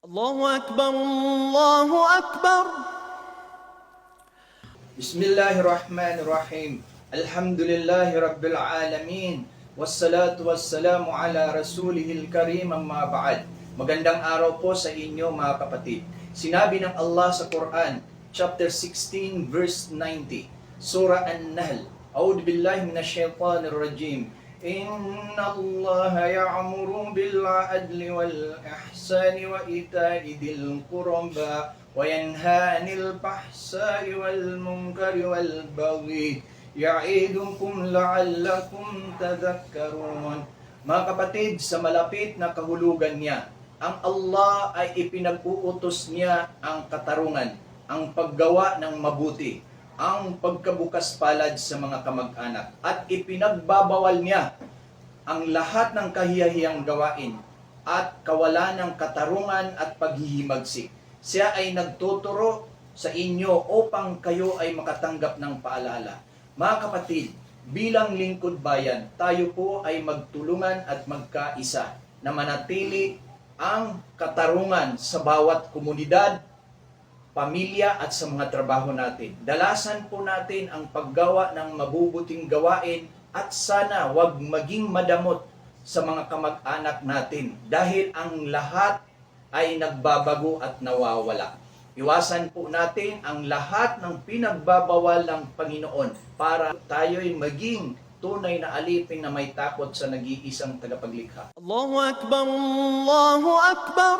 الله أكبر الله أكبر. Bismillahirrahmanirrahim. Alhamdulillahi Rabbil Alamin. Wassalatu wassalamu ala Rasulihil Karim, amma ba'd. Magandang araw po sa inyo mga kapatid. Sinabi ng Allah sa Quran, chapter 16, verse 90, Surah An-Nahl. A'udhu billahi minasyaitanir rajim. Inna Allah ya'muru bil 'adli wal ihsani wa ita'i dhil qurba wa yanha 'anil fahsai wal munkari wal baghi ya'idukum la'allakum tadhakkarun. Mga kapatid, sa malapit na kahulugan niya, ang Allah ay ipinag-uutos niya ang katarungan, ang paggawa ng mabuti, ang pagkabukas palad sa mga kamag-anak, at ipinagbabawal niya ang lahat ng kahiyahiyang gawain at kawalan ng katarungan at paghihimagsik. Siya ay nagtuturo sa inyo upang kayo ay makatanggap ng paalala. Mga kapatid, bilang lingkod bayan, tayo po ay magtulungan at magkaisa na manatili ang katarungan sa bawat komunidad, pamilya at sa mga trabaho natin. Dalasan po natin ang paggawa ng mabubuting gawain at sana wag maging madamot sa mga kamag-anak natin dahil ang lahat ay nagbabago at nawawala. Iwasan po natin ang lahat ng pinagbabawal ng Panginoon para tayo'y maging tunay na alipin na may takot sa nag-iisang tagapaglikha. الله أكبر الله أكبر.